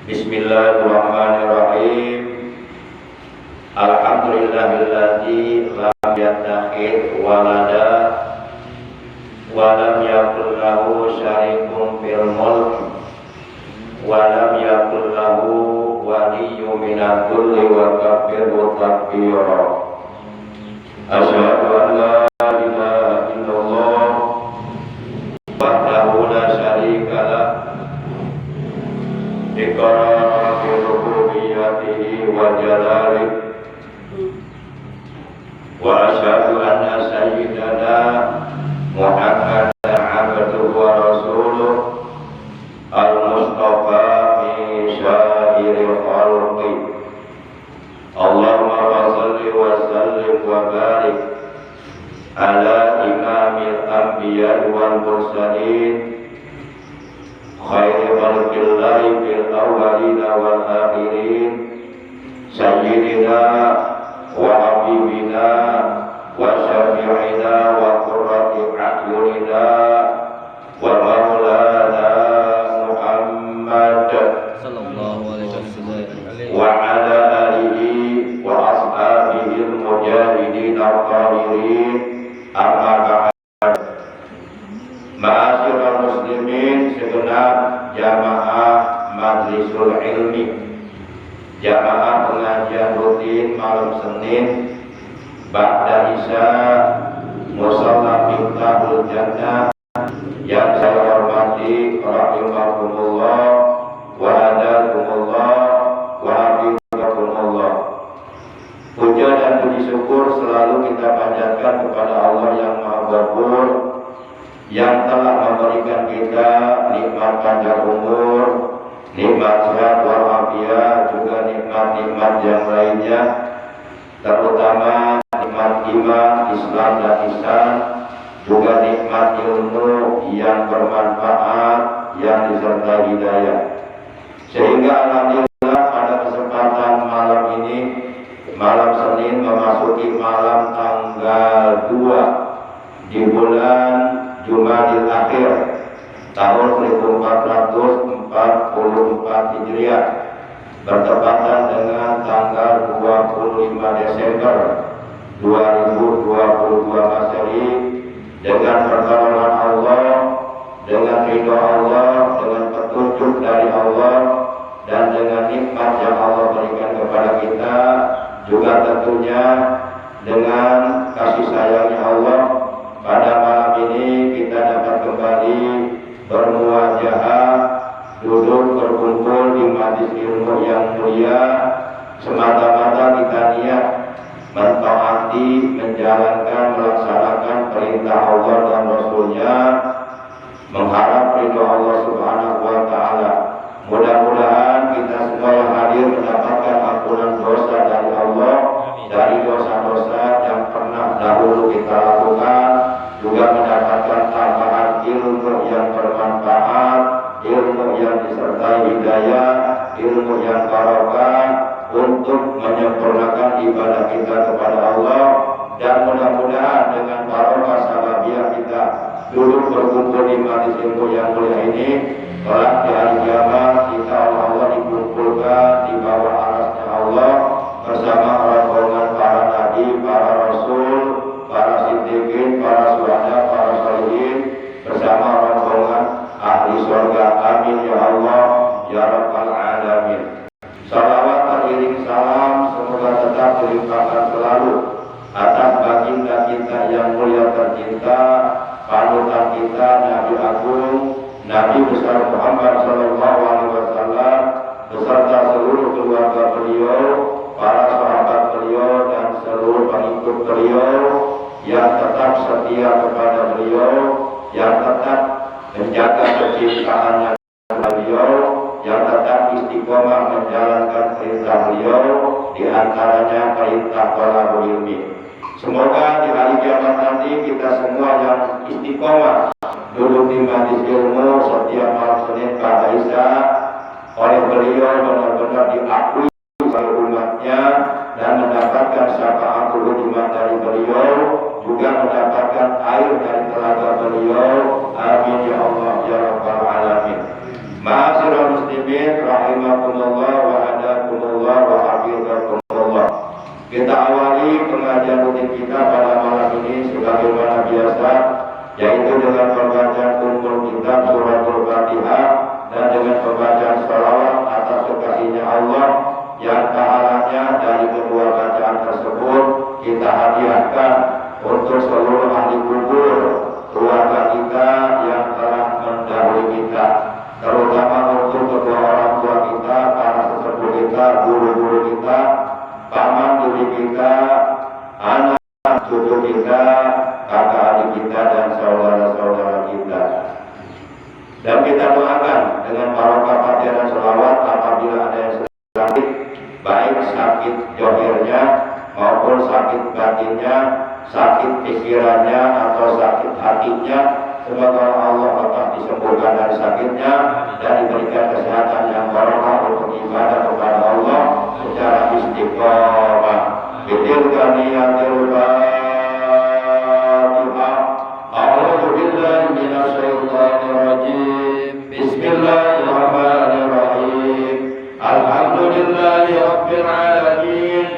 Bismillahirrahmanirrahim. Alhamdulillahilladzi lam yattakhidh walada wa lam yakul lahu syarikun fil mulk wa lam yakul lahu waliyyun minadh dhulli wa kabbirhu takbira. Asyhadu an la ilaha illallah wahdahu la syarika lah iqrar bi rububiyyatihi wa jalalihi wa asyhadu anna sayyidana Muhammadan abduhu wa rasuluh al-mustafa min syairil khalqi. Allahumma shalli wa sallim wa barik ala imamil anbiya wal mursalin khairi khalqillahi fil awwalina wal akhirin sayyidina wa habibina wa syafi'ina wa qurrati a'yunina wa maulana Muhammad sallallahu alaihi wasallam wa ala alihi wa ashabihi al-mujahidin al-tahirin amma ba'd. Ma'asyiral muslimin segenap jamaah majlisul ilmi, jamaah pengajian rutin malam Senin ba'da isya musalla Miftahul Jannah yang saya hormati rahimakumullah wa hadakumullah wa hafizakumullah. Puja dan puji syukur selalu kita panjatkan kepada Allah yang Maha Ghafur, yang telah memberikan kita nikmat panjang umur, nikmat sehat walafiat, juga nikmat-nikmat yang lainnya, terutama nikmat iman, Islam dan ihsan, juga nikmat ilmu yang bermanfaat, yang disertai hidayah. Sehingga alhamdulillah pada kesempatan malam ini, malam Senin memasuki malam tanggal 2 di bulan Jumadil Akhir tahun 1444 Hijriah, bertepatan dengan tanggal 25 Desember 2022 Masehi, dengan pertolongan Allah, dengan ridho Allah, dengan petunjuk dari Allah, dan dengan nikmat yang Allah berikan kepada kita, juga tentunya dengan kasih sayangnya Allah. Pada malam ini kita dapat kembali bermuajahah, duduk berkumpul di majelis ilmu yang mulia, semata-mata kita niat mentaati, menjalankan, melaksanakan perintah Allah dan Rasulnya, mengharap ridho Allah Subhanahu wa Ta'ala. Mudah-mudahan kita semua yang hadir mendapatkan ampunan dosa dari Allah, dari dosa-dosa yang pernah dahulu kita lakukan, juga mendapatkan tambahan ilmu yang bermanfaat, ilmu yang disertai hidayah, ilmu yang barokah untuk menyempurnakan ibadah kita kepada Allah. Dan mudah-mudahan dengan barokah sababiah kita duduk berkumpul di majelis ilmu yang mulia ini, kelak di hari kiamat kita Allah dikumpulkan di bawah arasnya Allah bersama rombongan para nabi, para rasul, para siddiqin, para syuhada, para sholihin, bersama rombongan ahli surga. Amin ya Allah ya rabbal alamin. Salawat teriring salam semoga tetap dilimpahkan selalu atas baginda kita yang mulia tercinta, panutan kita, Nabi Agung, Nabi besar Muhammad sallallahu alaihi wasallam, beserta seluruh keluarga beliau, para sahabat beliau, dan seluruh pengikut beliau yang tetap setia kepada beliau, yang tetap menjaga kecintaannya kepada beliau, yang tetap istiqomah menjalankan perintah beliau, di antaranya perintah thalabul ilmi. Semoga di hari kiamat nanti kita semua yang istiqomah duduk di majelis ilmu setiap malam Senin pada isya oleh beliau benar-benar diakui oleh umatnya dan mendapatkan syafaat hikmat dari beliau, juga mendapatkan air dari telaga beliau. Amin ya Allah ya rabbal alamin. Ma'asyiral muslimin rahimakumullah. waffaqakumullah wa hadakumullah wa hafizakumullah. Kita awali pengajian rutin kita pada malam ini sebagaimana biasa, yaitu dengan pembacaan ummul kitab suratul Fatihah dan dengan pembacaan salawat atas kekasihnya Allah yang pahalanya dari kedua bacaan tersebut kita hadiahkan untuk seluruh ahli kubur, keluarga kita yang telah mendahului kita, terutama untuk kedua orang tua kita, para sesepuh kita, guru-guru kita, paman bibi kita, anak cucu kita, kakak adik kita, dan saudara-saudara kita. Dan kita doakan dengan barokah Fatihah dan selawat apabila ada yang sedang sakit, baik sakit johirnya maupun sakit batinnya, sakit pikirannya atau sakit hatinya, semoga Allah akan disembuhkan dari sakitnya dan diberikan kesehatan yang barokah untuk ibadah kepada Allah secara istiqomah. Bitilkaniyatil Fatihah. A'udzu billahi minasyaitonir rajim. Bismillahirrahmanirrahim. Alhamdulillahi rabbil alamin.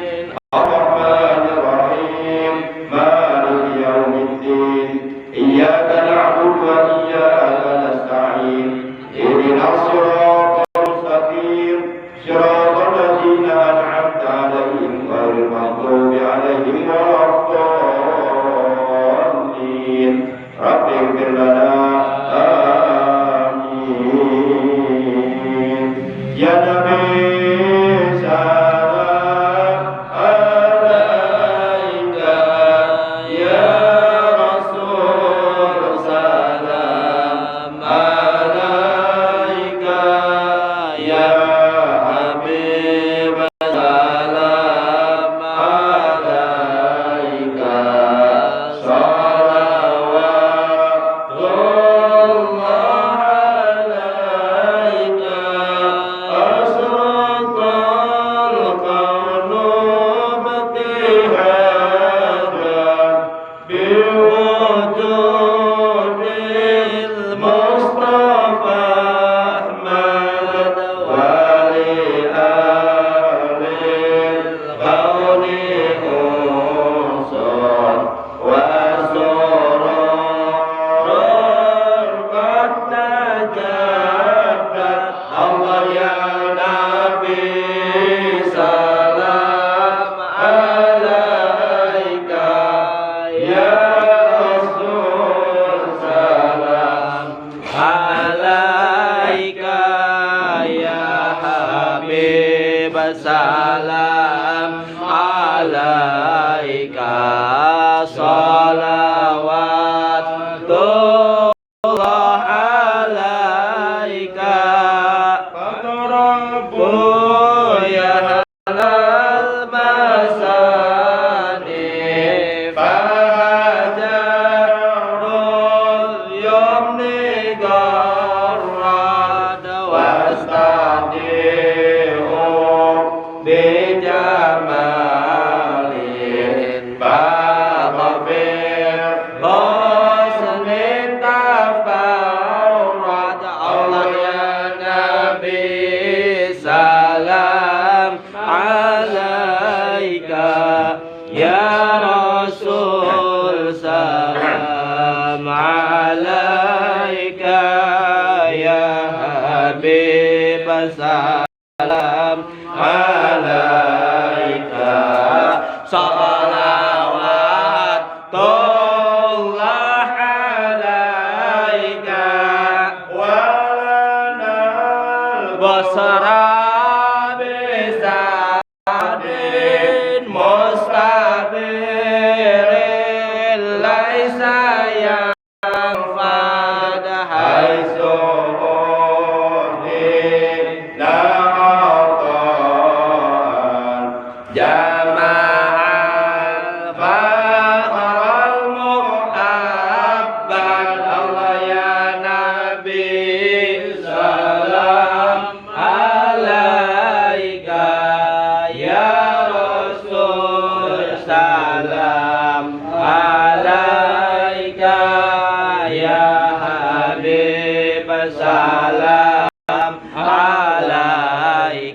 Ar-Rahmanir Rahim. Maliki yaumiddin. Iyyaka na'budu wa iyyaka nasta'in. Ihdinas siratal mustaqim. Siratal ladzina an'amta 'alaihim ghairil maghdubi 'alaihim waladdallin. Rabbi ighfir lana. Amin. Ya Nabi salam alaika, ya Rasul salam alaika, ya Habib salam alaika, salawatullah alaika, asratal kaunu batihadan biwujudil Mustafa Ahmad wali alil kauni usul wa surur qad najadat. Allah ya Nabi salam alaika, ya Rasul salam alaika, ya Habib salam alaika, salawatullah alaika, fatrabu ya halal masani, fahajarul yumni garrad wastadi'u bijamalin baghfir husnin tafarrad. Allah ya Nabi salam alaika, ya Rasul salam alaika, ya Habib salam alaika, salawatullah alaika, walanal basra bisadin mustabirin laisa yang fada haitsu na'atan jama'al fakharal mu'abbad. Allah ya Nabi salam alaika, ya Rasul salam alaika, ya Habib salam alaika.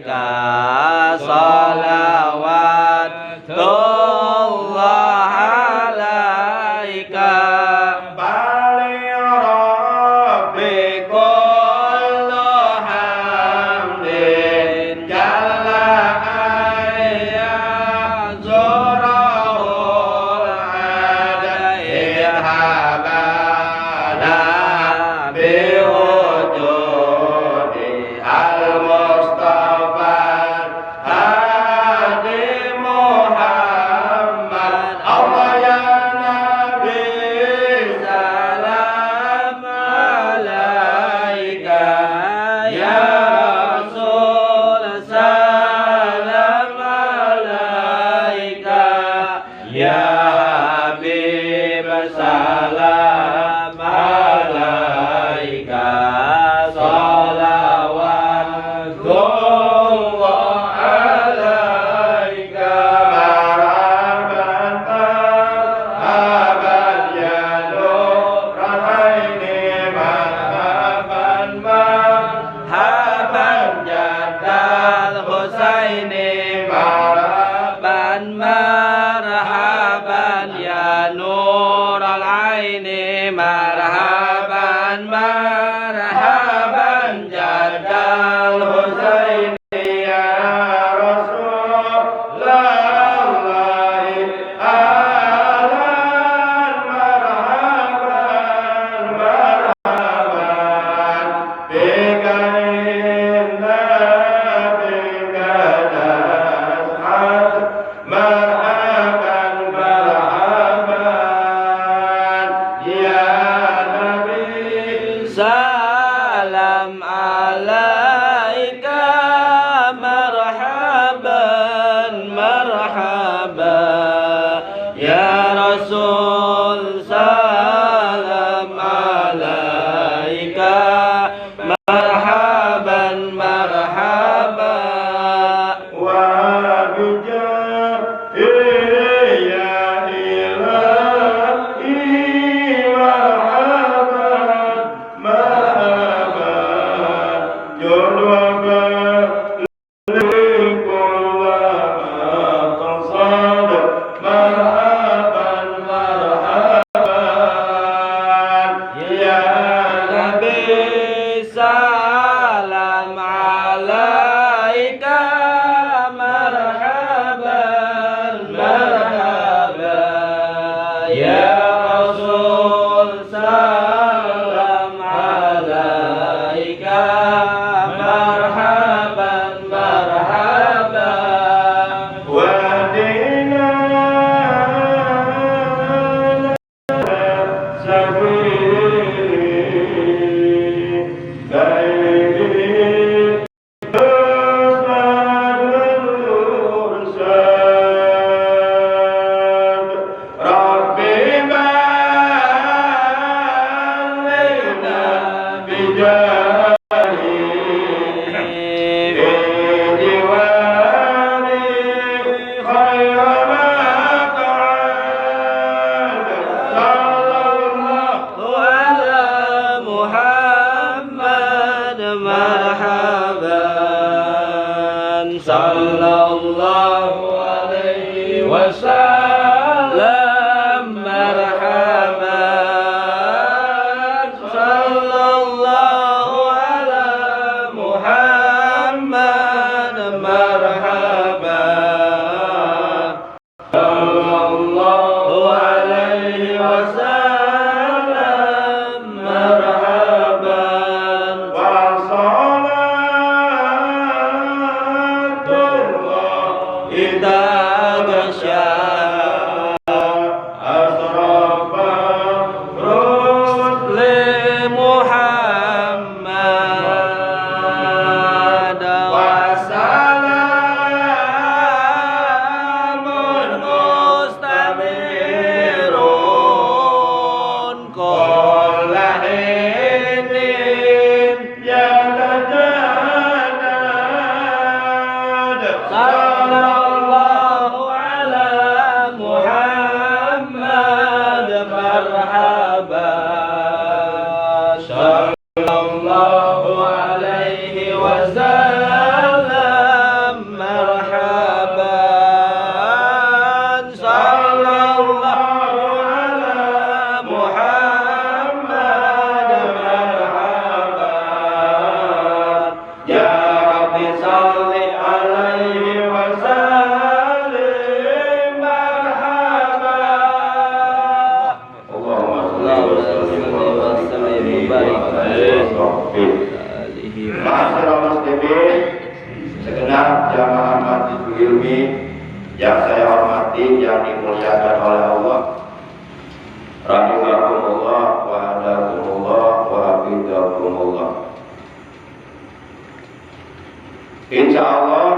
Insya Allah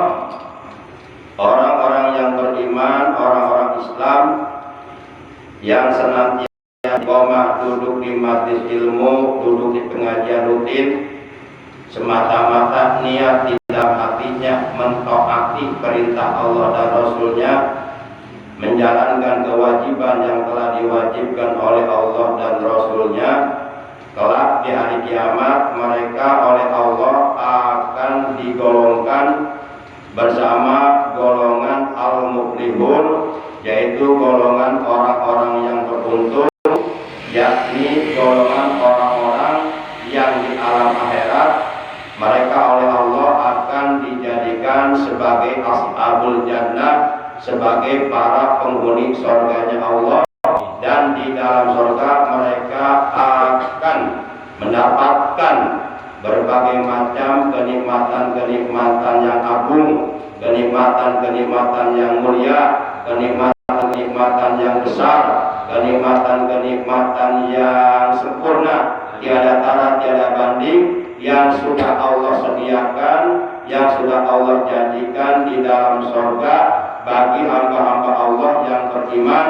orang-orang yang beriman, orang-orang Islam yang senantiasa istiqomah duduk di majelis ilmu, duduk di pengajian rutin, semata-mata niat di dalam hatinya mentaati perintah Allah dan Rasulnya, menjalankan kewajiban yang telah diwajibkan oleh Allah dan Rasulnya, kelak di hari kiamat mereka oleh Allah akan digolongkan bersama golongan al-muflihun, yaitu golongan orang-orang yang beruntung, yakni golongan orang-orang yang di alam akhirat mereka oleh Allah akan dijadikan sebagai ashabul jannah, sebagai para penghuni surganya Allah, dan di dalam surga mereka akan mendapatkan berbagai macam kenikmatan-kenikmatan yang agung, kenikmatan-kenikmatan yang mulia, kenikmatan-kenikmatan yang besar, kenikmatan-kenikmatan yang sempurna, tiada tara tiada banding, yang sudah Allah sediakan, yang sudah Allah janjikan di dalam surga bagi hamba-hamba Allah yang beriman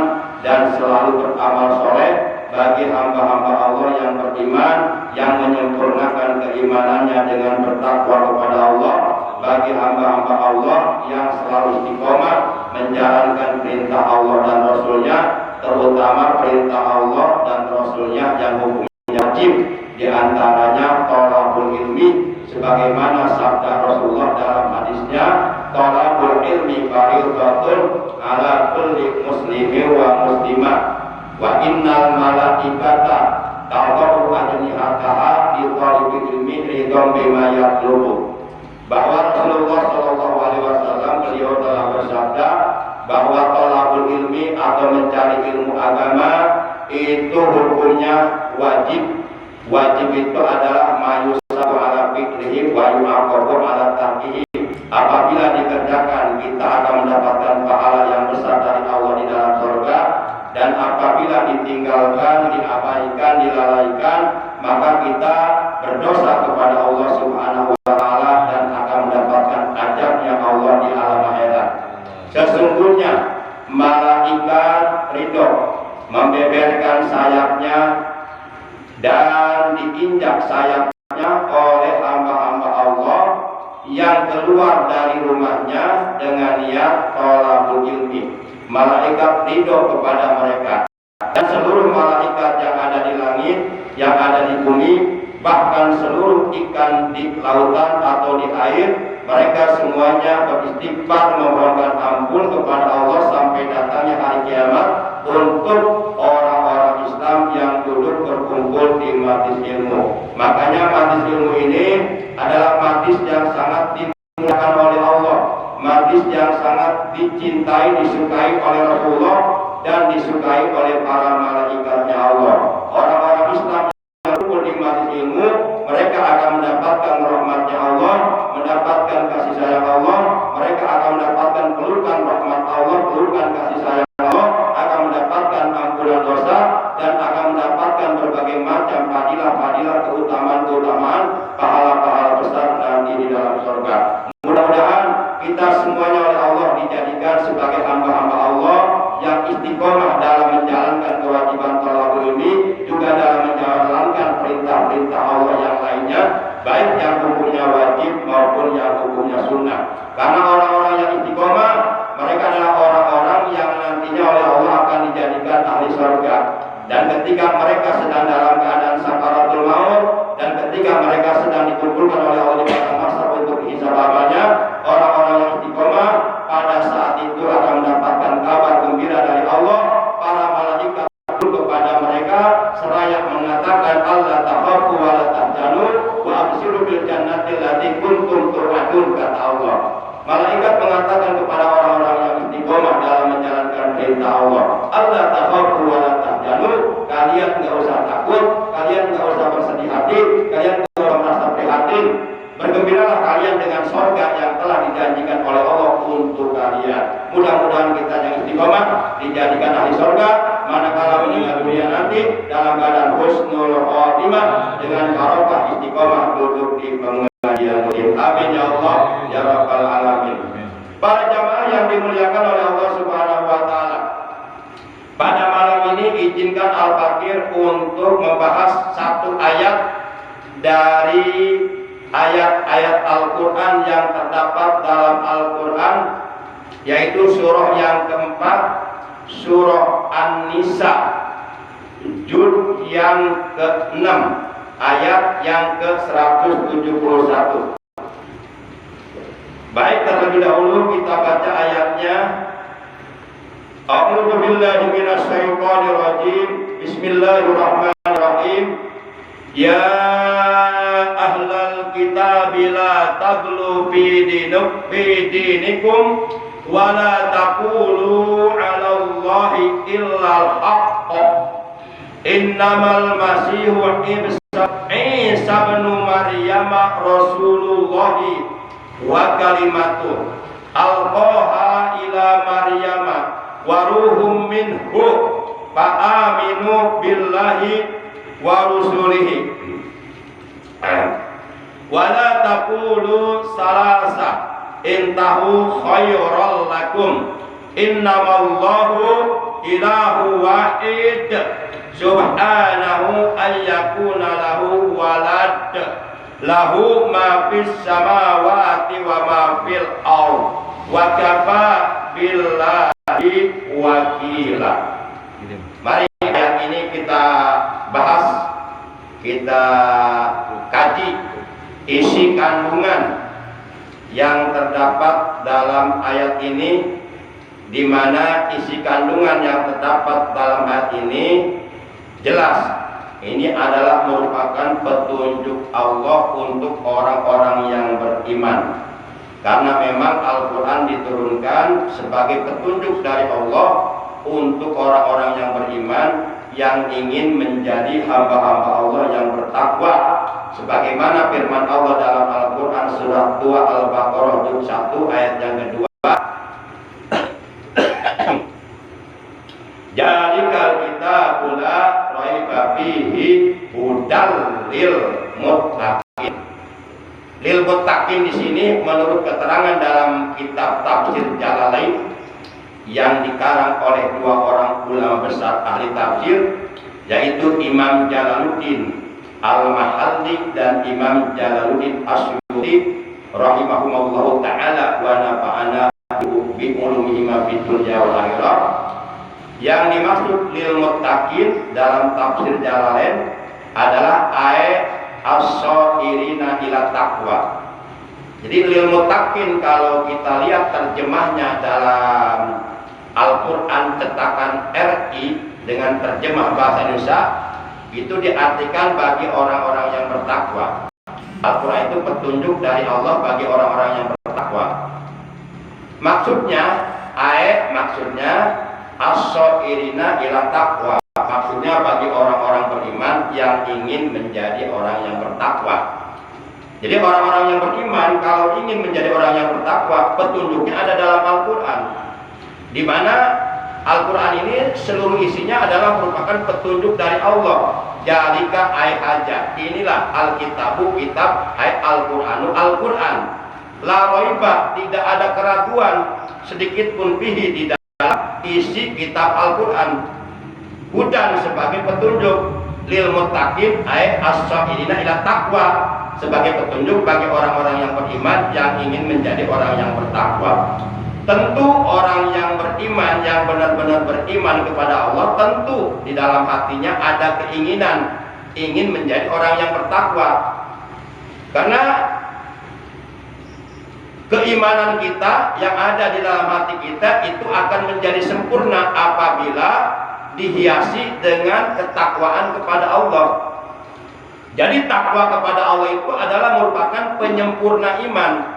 dan selalu beramal soleh, bagi hamba-hamba Allah yang beriman, yang menyempurnakan keimanannya dengan bertakwa kepada Allah, bagi hamba-hamba Allah yang selalu istiqomah menjalankan perintah Allah dan Rasulnya, terutama perintah Allah dan Rasulnya yang hukumnya wajib, diantaranya thalabul ilmi, sebagaimana sabda Rasulullah dalam hadisnya, thalabul ilmi fardhatun ala kulli muslimin wa muslimah wa innal malaikata ta'dhu ajnihataha li thalibil ilmi ridham bima yatlubu. Bahwa Rasulullah Shallallahu Alaihi Wasallam beliau telah bersabda bahwa thalabul ilmi atau mencari ilmu agama itu hukumnya wajib. Wajib itu adalah mayusabu ala fikrihi wa yu'aqabu ala tarkihi. Apabila dikerjakan kita akan mendapatkan pahala yang besar dari Allah di dalam surga, dan apabila ditinggalkan, diabaikan, dilalaikan, maka kita berdosa kepada Allah Subhanahu wa taala dan akan mendapatkan azabnya Allah di alam akhirat. Sesungguhnya malaikat ridho membeberkan sayapnya dan diinjak sayapnya oleh hamba-hamba Allah yang keluar dari rumahnya dengan niat thalabul ilmi. Malaikat ridho kepada mereka, dan seluruh malaikat yang ada di langit, yang ada di bumi, bahkan seluruh ikan di lautan atau di air, mereka semuanya beristighfar memohonkan ampun kepada Allah sampai datangnya hari kiamat untuk orang-orang Islam yang duduk berkumpul di majlis ilmu. Makanya majlis ilmu ini adalah majlis yang sangat dimuliakan oleh Allah, majlis yang sangat dicintai, disukai oleh Rasulullah dan disukai oleh para malaikatnya Allah. Orang-orang Islam yang berkumpul di majlis ilmu, mereka akan mendapatkan rahmatnya Allah, mendapatkan kasih sayang Allah, mereka akan mendapatkan pelukan rahmat Allah, pelukan kasih sayang Allah, akan mendapatkan ampunan dosa, dan akan mendapatkan berbagai macam fadilah-fadilah, keutamaan-keutamaan, pahala-pahala besar nanti di dalam surga. Mudah-mudahan kita semuanya oleh Allah dijadikan sebagai hamba-hamba Allah yang istiqomah dalam menjalankan kewajiban thalabul ilmi, juga dalam menjalankan perintah-perintah Allah yang lainnya, baik yang hukumnya wajib maupun yang hukumnya sunnah. Karena orang-orang yang istiqomah, mereka adalah orang-orang yang nantinya oleh Allah akan dijadikan ahli surga. Dan ketika mereka sedang dalam keadaan sakaratul maut, dan ketika mereka sedang dikumpulkan oleh Allah di padang mahsyar untuk dihisab amalnya, orang-orang yang istiqomah pada saat itu akan mendapatkan kabar gembira dari Allah. Para malaikat kepada mereka seraya mengatakan, Allah takhafu wa la tahzanu wa abshiru bil jannati allati kuntum tu'adun, kata Allah. Malaikat mengatakan kepada orang-orang yang istiqomah dalam menjalankan perintah Allah, Allah takhafu wa la tahzanu, kalian enggak usah takut, kalian enggak usah bersedih hati, kalian enggak usah merasa prihatin. Bergembiralah kalian dengan surga yang telah dijanjikan oleh Allah untuk kalian. Mudah-mudahan kita yang istiqomah dijadikan ahli surga manakala meninggal dunia nanti dalam keadaan husnul khotimah dengan barokah istiqomah duduk di pengajian. Amin ya Allah ya rabbal alamin. Para jamaah yang dimuliakan oleh Allah Subhanahu wa taala, pada malam ini izinkan Al-Fakir untuk membahas satu ayat dari ayat-ayat Al-Quran yang terdapat dalam Al-Quran, yaitu surah yang keempat, surah An-Nisa, juz yang ke-6, ayat yang ke-171. Baik, terlebih dahulu kita baca ayatnya. A'udzu billahi minasyaitonir rajim. Bismillahirrahmanirrahim. Ya ahlal kitab la taghlu fi dinikum wa la taqulu 'ala Allahi illa al-haqq. Innamal masihu Isa bin Maryam Rasulullah wa kalimatuh alqaha ila Maryam wa ruhum minhu fa aminu billahi wa rusulihi wa la taqulu salasa intahu khairal lakum innamallahu ilahu wahid subhanahu ayyakuna lahu walad lahu ma fis samawati wa ma fil ard wa kafa billahi wakila. Mari ayat ini kita bahas, kita kaji isi kandungan yang terdapat dalam ayat ini, di mana isi kandungan yang terdapat dalam ayat ini jelas ini adalah merupakan petunjuk Allah untuk orang-orang yang beriman. Karena memang Al-Quran diturunkan sebagai petunjuk dari Allah untuk orang-orang yang beriman yang ingin menjadi hamba-hamba Allah yang bertakwa, sebagaimana firman Allah dalam Al-Quran surat 2 Al-Baqarah juz 1 ayat yang kedua, Jalikal kitabul la raiba fihi hudal lil muttaqin. Lil muttaqin di sini menurut keterangan dalam kitab tafsir Jalalain yang dikarang oleh dua orang ulama besar ahli tafsir, yaitu Imam Jalaluddin Al-Mahalli dan Imam Jalaluddin Asyuti rahimahumullah ta'ala wa nafa'ana bi ulumihima fid dunya wal akhirah. Yang dimaksud lil muttaqin dalam tafsir Jalalain adalah as-shairina ila taqwa. Jadi lil muttaqin kalau kita lihat terjemahnya dalam Al-Quran cetakan RI dengan terjemah bahasa Indonesia, itu diartikan bagi orang-orang yang bertakwa. Al-Quran itu petunjuk dari Allah bagi orang-orang yang bertakwa. Maksudnya maksudnya as-shairina ila taqwa, maksudnya bagi orang-orang beriman yang ingin menjadi orang yang bertakwa. Jadi orang-orang yang beriman kalau ingin menjadi orang yang bertakwa, petunjuknya ada dalam Al-Quran, di mana Al-Quran ini seluruh isinya adalah merupakan petunjuk dari Allah. Jalika ay haja, inilah Alkitabu, kitab, ay Al-Quranu, Al-Quran. La raiba, tidak ada keraguan sedikit pun fihi di dalam isi kitab Al-Quran. Hudan sebagai petunjuk, lil muttaqin ay as-shairina ila taqwa, sebagai petunjuk bagi orang-orang yang beriman yang ingin menjadi orang yang bertakwa. Tentu orang yang beriman, yang benar-benar beriman kepada Allah, tentu di dalam hatinya ada keinginan ingin menjadi orang yang bertakwa. Karena keimanan kita yang ada di dalam hati kita itu akan menjadi sempurna apabila dihiasi dengan ketakwaan kepada Allah. Jadi takwa kepada Allah itu adalah merupakan penyempurna iman.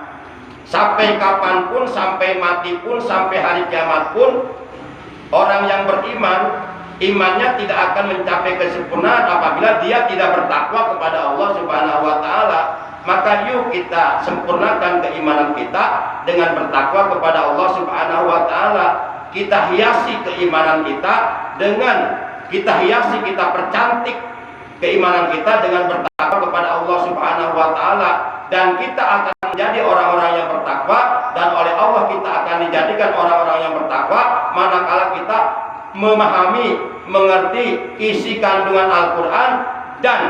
Sampai kapanpun, sampai mati pun, sampai hari kiamat pun, orang yang beriman, imannya tidak akan mencapai kesempurnaan apabila dia tidak bertakwa kepada Allah Subhanahu wa Ta'ala. Maka yuk kita sempurnakan keimanan kita dengan bertakwa kepada Allah Subhanahu wa Ta'ala. Kita hiasi keimanan kita dengan kita percantik keimanan kita dengan bertakwa kepada Allah Subhanahu wa Ta'ala, dan kita akan menjadi orang-orang yang bertakwa, dan oleh Allah kita akan dijadikan orang-orang yang bertakwa manakala kita memahami, mengerti isi kandungan Al-Quran dan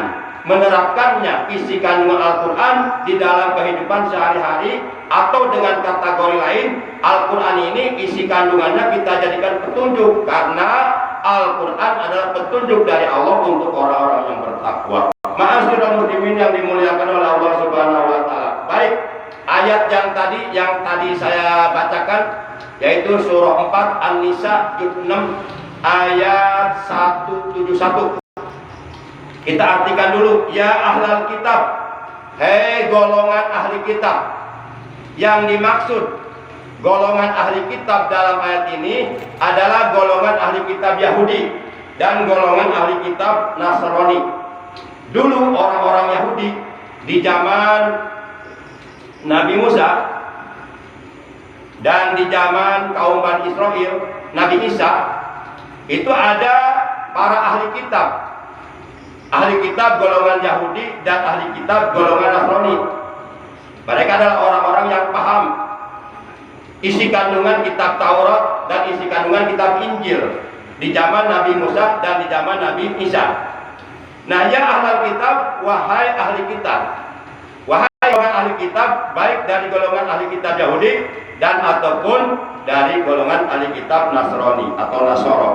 menerapkannya isi kandungan Al-Quran di dalam kehidupan sehari-hari, atau dengan kategori lain, Al-Quran ini isi kandungannya kita jadikan petunjuk, karena Al-Quran adalah petunjuk dari Allah untuk orang-orang yang bertakwa. Ma'asyiral muslimin yang dimuliakan oleh Allah Subhanahu wa taala. Baik, ayat yang tadi saya bacakan yaitu surah 4 An-Nisa juz 6 ayat 171. Kita artikan dulu, ya ahlal kitab, hei golongan ahli kitab. Yang dimaksud golongan ahli kitab dalam ayat ini adalah golongan ahli kitab Yahudi dan golongan ahli kitab Nasrani. Dulu orang-orang Yahudi di zaman Nabi Musa dan di zaman kaum Bani Israel, Nabi Isa, itu ada para ahli kitab. Ahli kitab golongan Yahudi dan ahli kitab golongan Nasrani. Mereka adalah orang-orang yang paham isi kandungan kitab Taurat dan isi kandungan kitab Injil di zaman Nabi Musa dan di zaman Nabi Isa. Nah, ya ahli kitab, wahai ahli kitab, wahai golongan ahli kitab, baik dari golongan ahli kitab Yahudi dan ataupun dari golongan ahli kitab Nasrani atau Nasoro.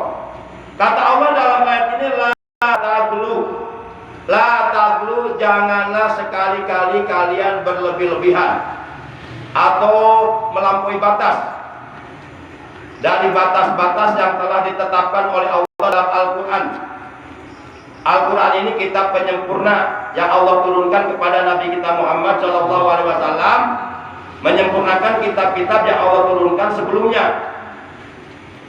Kata Allah dalam ayat ini, la taglu, janganlah sekali-kali kalian berlebih-lebihan atau melampaui batas dari batas-batas yang telah ditetapkan oleh Allah dalam Al-Quran. Al-Quran ini kitab penyempurna yang Allah turunkan kepada Nabi kita Muhammad SAW, menyempurnakan kitab-kitab yang Allah turunkan sebelumnya.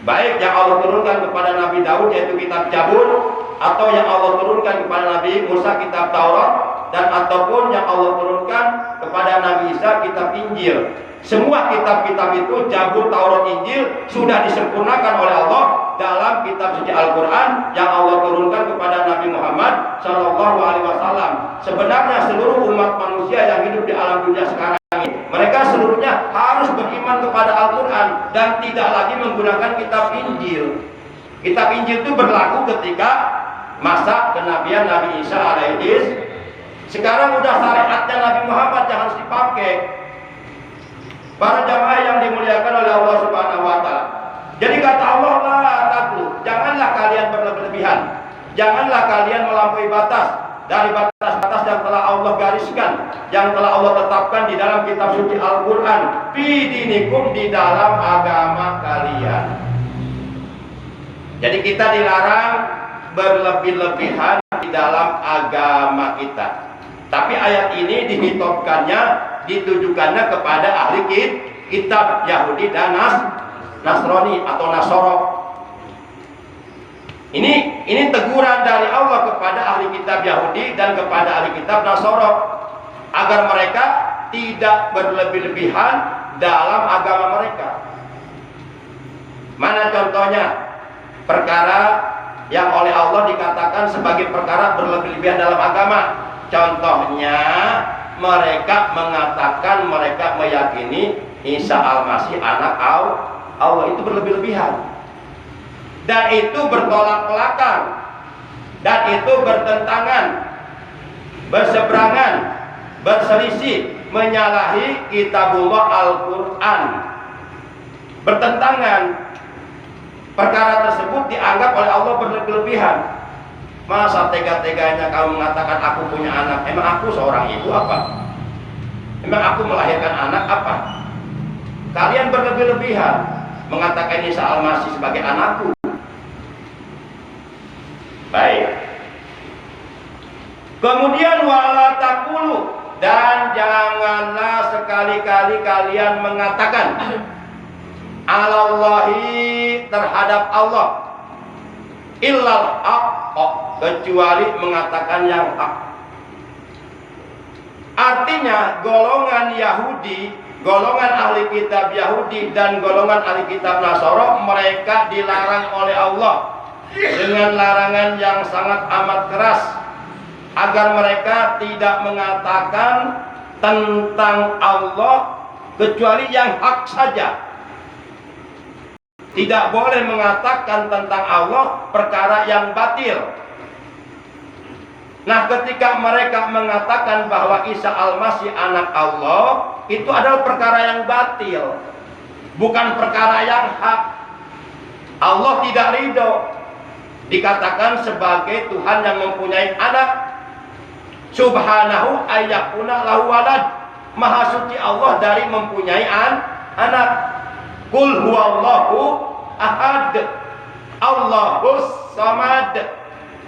Baik yang Allah turunkan kepada Nabi Daud yaitu kitab Zabur, atau yang Allah turunkan kepada Nabi Musa kitab Taurat, dan ataupun yang Allah turunkan kepada Nabi Isa kitab Injil. Semua kitab-kitab itu, Zabur, Taurat, Injil, sudah disempurnakan oleh Allah dalam kitab suci Al-Quran yang Allah turunkan kepada Nabi Muhammad SAW. Sebenarnya seluruh umat manusia yang hidup di alam dunia sekarang ini, mereka seluruhnya harus beriman kepada Al-Quran dan tidak lagi menggunakan kitab Injil. Kitab Injil itu berlaku ketika masa kenabian Nabi Isa alaihi. Sekarang udah syariatnya Nabi Muhammad yang harus dipakai. Para jamaah yang dimuliakan oleh Allah Subhanahu wa taala. Jadi kata Allah, la taqlu, janganlah kalian berlebihan. Janganlah kalian melampaui batas dari batas-batas yang telah Allah gariskan, yang telah Allah tetapkan di dalam kitab suci Al-Qur'an, fi dinikum, di dalam agama kalian. Jadi kita dilarang berlebih-lebihan di dalam agama kita. Tapi ayat ini dihitopkannya, ditujukannya kepada ahli kitab Yahudi dan Nasrani atau Nasoro. Ini teguran dari Allah kepada ahli kitab Yahudi dan kepada ahli kitab Nasoro, agar mereka tidak berlebih-lebihan dalam agama mereka. Mana contohnya? Perkara yang oleh Allah dikatakan sebagai perkara berlebih-lebihan dalam agama. Contohnya, mereka mengatakan, mereka meyakini Isa Al-Masih anak Allah, itu berlebih-lebihan. Dan itu bertolak belakang, dan itu bertentangan, berseberangan, berselisih, menyalahi kitabullah Al-Quran. Bertentangan. Perkara tersebut dianggap oleh Allah berlebihan. Masa tega-teganya kamu mengatakan aku punya anak? Emang aku seorang ibu apa? Emang aku melahirkan anak apa? Kalian berlebih-lebihan mengatakan Isa Al-Masih sebagai anakku. Baik. Kemudian wala taqulu, dan janganlah sekali-kali kalian mengatakan alallahi, terhadap Allah, illal haqq, kecuali mengatakan yang hak. Artinya golongan Yahudi, golongan ahli kitab Yahudi dan golongan ahli kitab Nasoro, mereka dilarang oleh Allah dengan larangan yang sangat amat keras, agar mereka tidak mengatakan tentang Allah kecuali yang hak saja. Tidak boleh mengatakan tentang Allah perkara yang batil. Nah, ketika mereka mengatakan bahwa Isa Al-Masih anak Allah, itu adalah perkara yang batil, bukan perkara yang hak. Allah tidak ridho dikatakan sebagai Tuhan yang mempunyai anak. Subhanahu ayyakuna lahu walad. Maha suci Allah dari mempunyai anak. Qul huwallahu ahad, Allahus samad,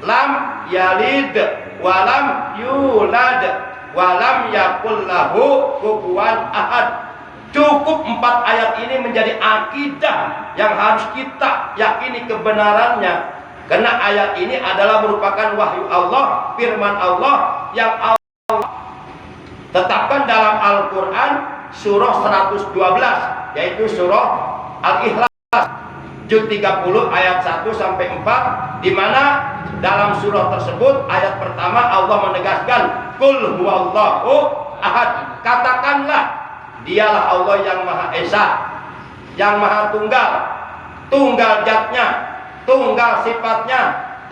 lam yalid walam yulad walam yakul lahu kufuwan ahad. Cukup 4 ayat ini menjadi akidah yang harus kita yakini kebenarannya. Karena ayat ini adalah merupakan wahyu Allah, firman Allah yang Allah tetapkan dalam Al-Quran surah 112, yaitu surah Al-Ikhlas juz 30 ayat 1 sampai 4, di mana dalam surah tersebut ayat pertama Allah menegaskan Qul huwallahu ahad. Katakanlah, dialah Allah yang Maha Esa, yang Maha Tunggal, tunggal zatnya, tunggal sifatnya,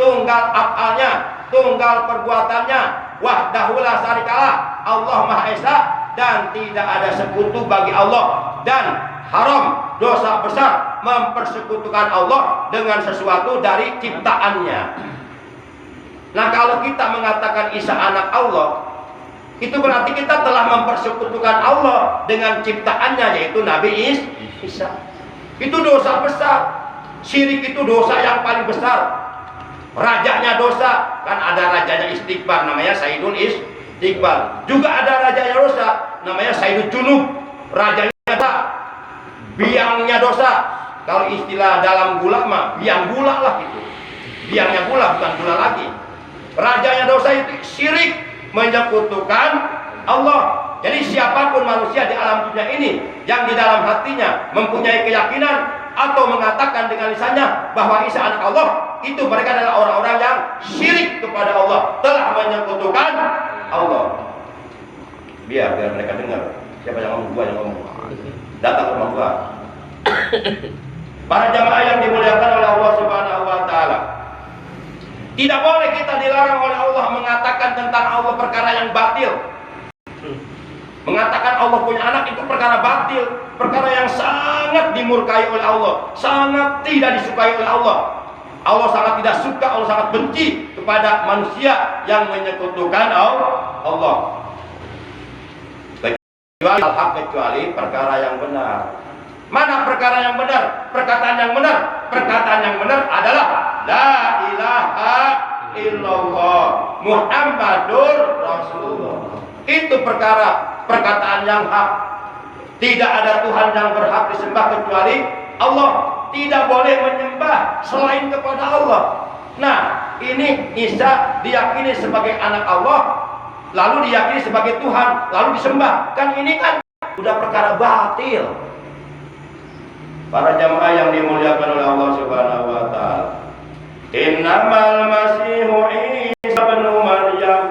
tunggal af'alnya, tunggal perbuatannya, wahdahu la syarikalah, Allah Maha Esa dan tidak ada sekutu bagi Allah, dan haram, dosa besar mempersekutukan Allah dengan sesuatu dari ciptaannya. Nah, kalau kita mengatakan Isa anak Allah, itu berarti kita telah mempersekutukan Allah dengan ciptaannya, yaitu Nabi Isa. Itu dosa besar. Syirik itu dosa yang paling besar. Rajanya dosa, kan ada rajanya istighfar, namanya Sayyidul Istighfar. Juga ada rajanya dosa, namanya Sayyidul Junub. Rajanya dosa, biangnya dosa. Kalau istilah dalam gula mah, biang gula lah itu. Biangnya gula, bukan gula lagi. Rajanya dosa itu syirik, menyekutukan Allah. Jadi siapapun manusia di alam dunia ini yang di dalam hatinya mempunyai keyakinan atau mengatakan dengan lisannya bahwa Isa anak Allah, itu mereka adalah orang-orang yang syirik kepada Allah, telah menyekutukan Allah. Biar mereka dengar. Siapa yang ngomong? Gua yang ngomong. Datang ke rumah gua. Para jamaah yang dimuliakan oleh Allah Subhanahu wa taala, tidak boleh kita dilarang oleh Allah mengatakan tentang Allah perkara yang batil. Mengatakan Allah punya anak itu perkara batil, perkara yang sangat dimurkai oleh Allah, sangat tidak disukai oleh Allah. Allah sangat tidak suka, Allah sangat benci kepada manusia yang menyekutukan Allah. Kecuali perkara yang benar. Mana perkara yang benar? Perkataan yang benar. Perkataan yang benar adalah la ilaha illallah Muhammadur Rasulullah. Itu perkataan yang hak. Tidak ada Tuhan yang berhak disembah kecuali Allah. Tidak boleh menyembah selain kepada Allah. Nah, ini Isa diyakini sebagai anak Allah, lalu diyakini sebagai Tuhan, lalu disembah. Kan ini kan udah perkara batil. Para jamaah yang dimuliakan oleh Allah Subhanahu wa taala, innamal masihu Isa bin Maryam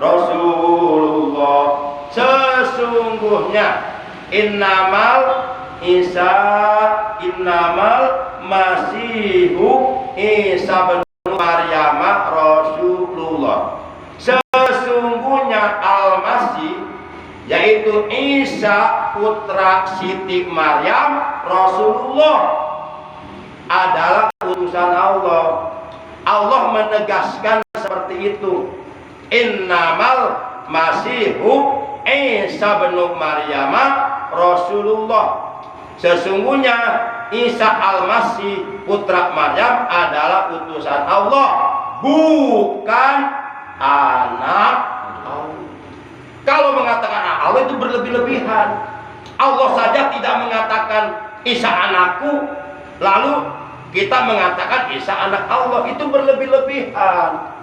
Rasulullah. Sesungguhnya innamal masihu Isa bin Maryam Rasulullah. Sesungguhnya Al-Masih, yaitu Isa putra Siti Maryam Rasulullah, adalah utusan Allah. Allah menegaskan seperti itu. Innamal masihu Isa bin Maryam Rasulullah. Sesungguhnya Isa Al-Masih putra Maryam adalah utusan Allah, bukan anak Allah. Kalau mengatakan Allah itu berlebih-lebihan. Allah saja tidak mengatakan Isa anakku, lalu kita mengatakan Isa anak Allah, itu berlebih-lebihan.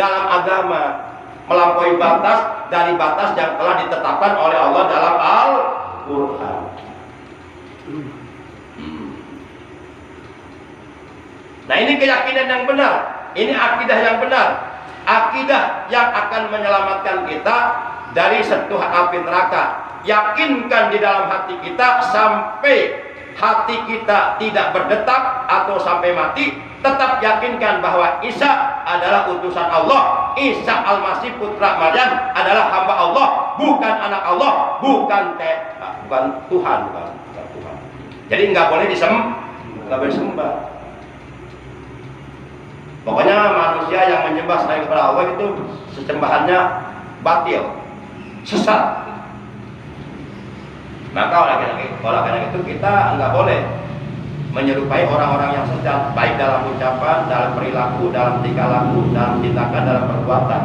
Dalam agama melampaui batas dari batas yang telah ditetapkan oleh Allah dalam Al-Quran. Nah, ini keyakinan yang benar, ini akidah yang benar, akidah yang akan menyelamatkan kita dari sentuhan api neraka. Yakinkan di dalam hati kita sampai hati kita tidak berdetak atau sampai mati. Tetap yakinkan bahwa Isa adalah utusan Allah Isa Al-Masih putra Maryam adalah hamba Allah, bukan anak Allah, bukan Tuhan, bukan Tuhan. Jadi nggak boleh disembah. Pokoknya manusia yang menyembah selain kepada Allah itu sesembahannya batil, sesat. Maka oleh karena itu kita nggak boleh menyerupai orang-orang yang sesat, baik dalam ucapan, dalam perilaku, dalam tingkah laku, dalam tindakan, dalam perbuatan.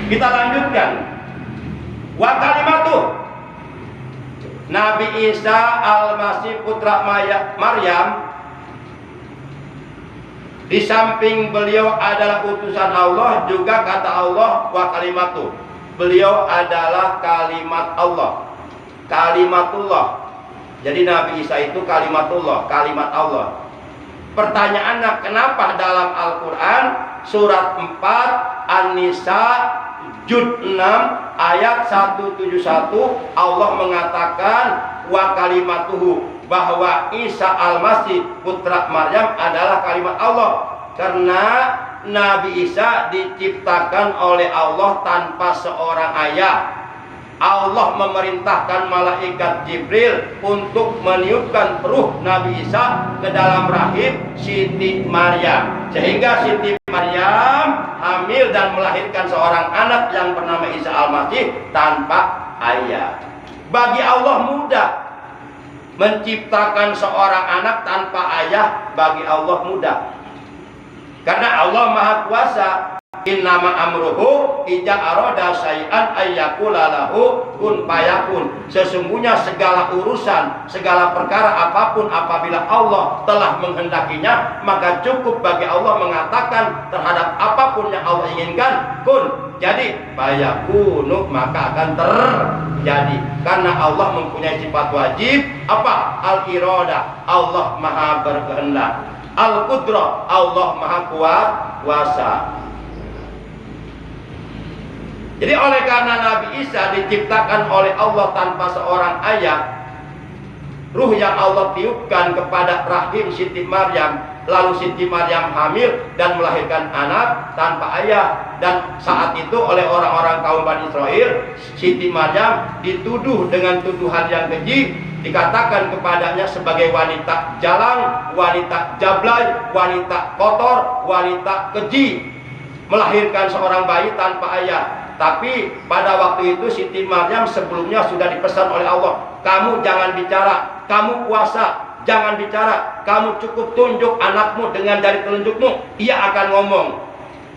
Kita lanjutkan. Wa kalimatuh, Nabi Isa Al-Masih putra Maryam, di samping beliau adalah utusan Allah, juga kata Allah wa kalimatuh, beliau adalah kalimat Allah, kalimatullah. Jadi Nabi Isa itu kalimatullah, kalimat Allah. Pertanyaannya, kenapa dalam Al-Quran surat 4 An-Nisa juz 6 ayat 171 Allah mengatakan wa kalimatuhu, bahwa Isa Al-Masih putra Maryam adalah kalimat Allah, karena Nabi Isa diciptakan oleh Allah tanpa seorang ayah. Allah memerintahkan malaikat Jibril untuk meniupkan ruh Nabi Isa ke dalam rahim Siti Maryam, sehingga Siti Maryam hamil dan melahirkan seorang anak yang bernama Isa Al-Masih tanpa ayah. Bagi Allah mudah menciptakan seorang anak tanpa ayah, bagi Allah mudah, karena Allah Maha Kuasa. Innama amruhu ija aroda syai'an ayyakula lahu kun fayakun. Sesungguhnya segala urusan, segala perkara apapun apabila Allah telah menghendakinya, maka cukup bagi Allah mengatakan terhadap apapun yang Allah inginkan, kun, jadi, fayakunu, maka akan terjadi. Karena Allah mempunyai sifat wajib, apa? Al-iroda, Allah Maha berkehendak. Al-qudrah, Allah Maha kuasa. Jadi oleh karena Nabi Isa diciptakan oleh Allah tanpa seorang ayah, ruh yang Allah tiupkan kepada rahim Siti Maryam, lalu Siti Maryam hamil dan melahirkan anak tanpa ayah, dan saat itu oleh orang-orang kaum Bani Israel, Siti Maryam dituduh dengan tuduhan yang keji, dikatakan kepadanya sebagai wanita jalang, wanita jablay, wanita kotor, wanita keji, melahirkan seorang bayi tanpa ayah. Tapi pada waktu itu Siti Maryam sebelumnya sudah dipesan oleh Allah, kamu jangan bicara, kamu puasa, jangan bicara, kamu cukup tunjuk anakmu dengan jari telunjukmu, ia akan ngomong.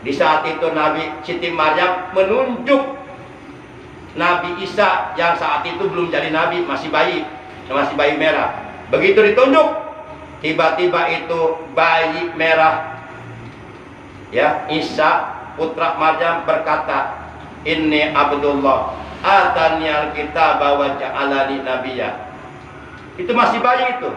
Di saat itu Siti Maryam menunjuk Nabi Isa yang saat itu belum jadi nabi, masih bayi merah. Begitu ditunjuk, tiba-tiba itu bayi merah, ya, Isa putra Maryam berkata, Inni Abdullah atanial kitaba wa ja'alani nabiyya. Itu masih bayi itu.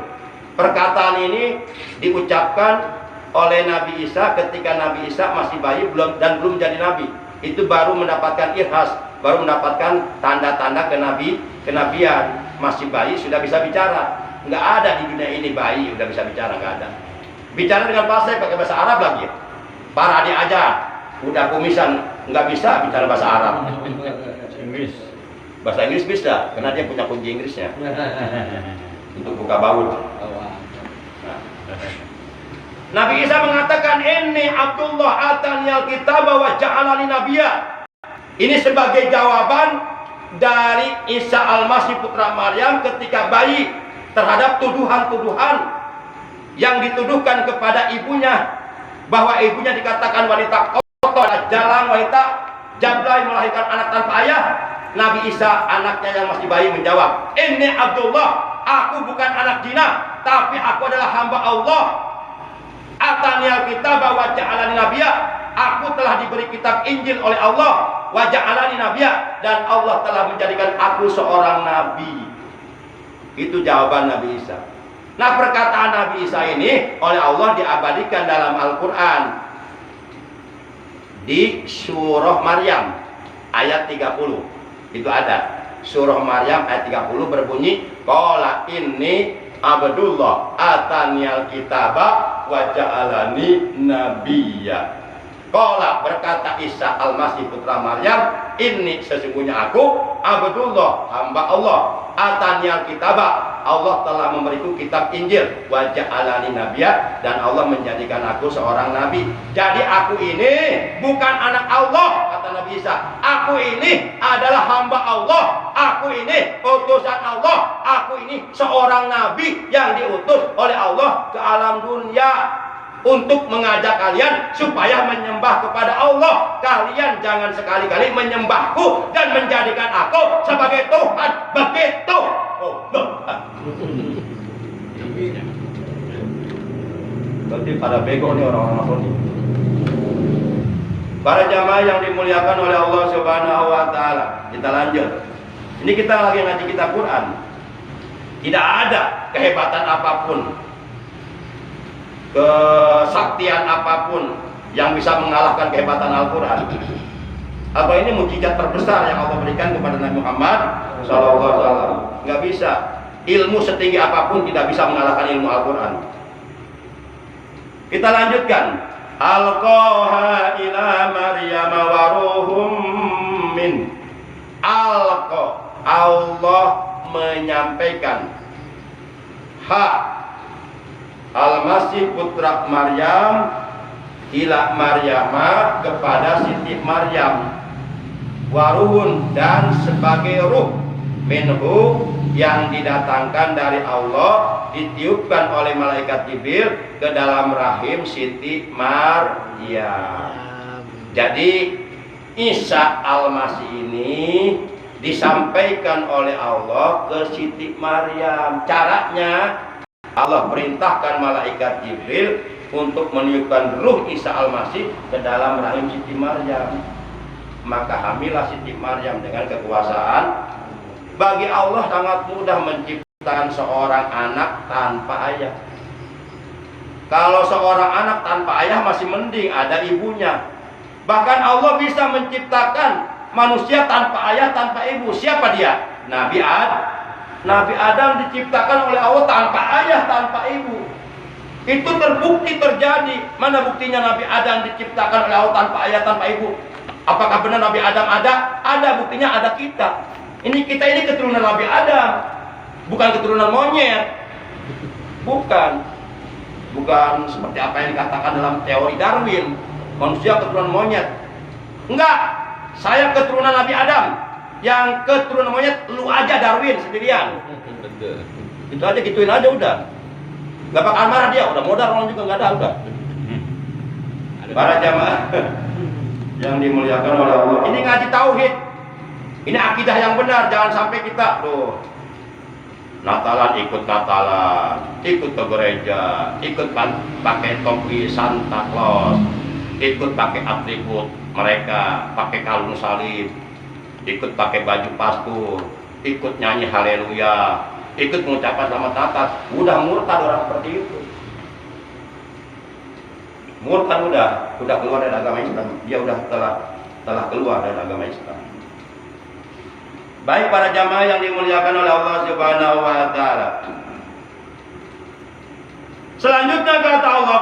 Perkataan ini diucapkan oleh Nabi Isa ketika Nabi Isa masih bayi belum jadi nabi. Itu baru mendapatkan irhas, baru mendapatkan tanda-tanda kenabian. Masih bayi sudah bisa bicara. Nggak ada di dunia ini bayi udah bisa bicara, nggak ada. Bicara dengan pakai bahasa Arab lagi. Para adik aja udah kumisan, nggak bisa bicara bahasa Arab. Bahasa Inggris bisa, karena dia punya kunci Inggrisnya untuk buka baut. Nabi Isa mengatakan, Inni Abdullah ataniyal kitaba wa ja'alani nabiyya. Ini sebagai jawaban dari Isa Al-Masih putra Maryam ketika bayi terhadap tuduhan-tuduhan yang dituduhkan kepada ibunya, bahwa ibunya dikatakan wanita kotor, jalan, wanita jablay, melahirkan anak tanpa ayah. Nabi Isa anaknya yang masih bayi menjawab, Inni Abdullah, aku bukan anak zina, tapi aku adalah hamba Allah. Ataniyal kitaba wa ja'alani nabiyya, aku telah diberi kitab Injil oleh Allah, wa ja'alani nabiyya, dan Allah telah menjadikan aku seorang nabi. Itu jawaban Nabi Isa. Nah, perkataan Nabi Isa ini oleh Allah diabadikan dalam Al-Quran di surah Maryam ayat 30. Itu ada surah Maryam ayat 30 berbunyi, qala inni Abdullah ataniyal kitaba wa ja'alani nabiyya. Qala, berkata Isa Al-Masih putra Maryam, ini sesungguhnya aku Abdullah, hamba Allah, atani al-kitaba, Allah telah memberiku kitab Injil, wa ja'alani nabiyya, dan Allah menjadikan aku seorang nabi. Jadi aku ini bukan anak Allah, kata Nabi Isa. Aku ini adalah hamba Allah, aku ini utusan Allah, aku ini seorang nabi yang diutus oleh Allah ke alam dunia untuk mengajak kalian supaya menyembah kepada Allah. Kalian jangan sekali-kali menyembahku dan menjadikan aku sebagai Tuhan. Begitu. Berarti pada bego nih orang-orang Nasrani. Para jamaah yang dimuliakan oleh Allah Subhanahu wa taala. Kita lanjut. Ini kita lagi ngaji kitab Quran. Tidak ada kehebatan apapun, kesaktian apapun yang bisa mengalahkan kehebatan Al-Quran. Apa ini mukjizat terbesar yang Allah berikan kepada Nabi Muhammad SAW. Nggak bisa. Ilmu setinggi apapun tidak bisa mengalahkan ilmu Al-Quran. Kita lanjutkan. Alqaha ila Maryam wa ruhum min. Alqa, Allah menyampaikan. Al-Masih putra Maryam ila Maryama, kepada Siti Maryam, waruhun, dan sebagai ruh minhu, yang didatangkan dari Allah, ditiupkan oleh malaikat Jibril ke dalam rahim Siti Maryam. Jadi Isa Al-Masih ini disampaikan oleh Allah ke Siti Maryam. Caranya, Allah perintahkan malaikat Jibril untuk meniupkan ruh Isa Al-Masih ke dalam rahim Siti Maryam. Maka hamillah Siti Maryam dengan kekuasaan. Bagi Allah sangat mudah menciptakan seorang anak tanpa ayah. Kalau seorang anak tanpa ayah masih mending, ada ibunya. Bahkan Allah bisa menciptakan manusia tanpa ayah, tanpa ibu. Siapa dia? Nabi Adam. Nabi Adam diciptakan oleh Allah tanpa ayah, tanpa ibu. Itu terbukti terjadi. Mana buktinya Nabi Adam diciptakan oleh Allah tanpa ayah, tanpa ibu? Apakah benar Nabi Adam ada? Ada, buktinya ada kita. Kita ini keturunan Nabi Adam, bukan keturunan monyet. Bukan seperti apa yang dikatakan dalam teori Darwin, manusia keturunan monyet. Enggak, saya keturunan Nabi Adam. Yang keturunan monyet lu aja Darwin sendirian. Itu aja, gituin aja udah. Gak bakal marah dia, udah modal orang juga nggak ada udah. Para jamaah yang dimuliakan oleh Allah, ini ngaji tauhid. Ini akidah yang benar, jangan sampai kita tuh Natalan ikut Natalan, ikut ke gereja, ikut pakai topi Santa Claus, ikut pakai atribut mereka, pakai kalung salib, ikut pakai baju pastur, ikut nyanyi haleluya, ikut mengucapkan selamat Natal. Udah murtad orang seperti itu. Murtad udah keluar dari agama Islam. Dia udah telah keluar dari agama Islam. Baik para jamaah yang dimuliakan oleh Allah Subhanahu wa taala. Selanjutnya kata Allah,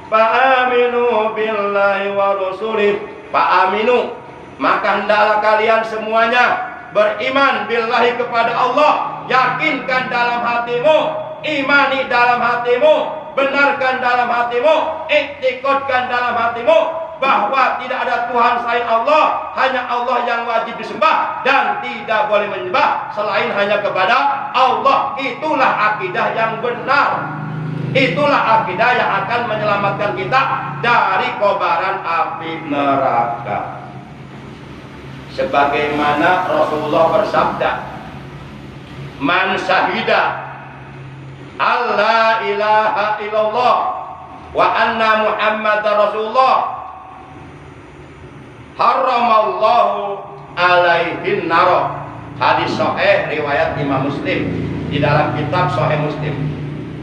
Fa'aminu billahi wa rasulih. Fa'aminu, maka hendaklah kalian semuanya beriman billahi kepada Allah. Yakinkan dalam hatimu, imani dalam hatimu, benarkan dalam hatimu, iktikadkan dalam hatimu bahwa tidak ada Tuhan selain Allah, hanya Allah yang wajib disembah dan tidak boleh menyembah selain hanya kepada Allah. Itulah akidah yang benar. Itulah akidah yang akan menyelamatkan kita dari kobaran api neraka. Sebagaimana Rasulullah bersabda, "Man syahida alla ilaha illallah wa anna Muhammadar Rasulullah, haramallahu alaihin nar." Hadis sahih riwayat Imam Muslim di dalam kitab Sahih Muslim.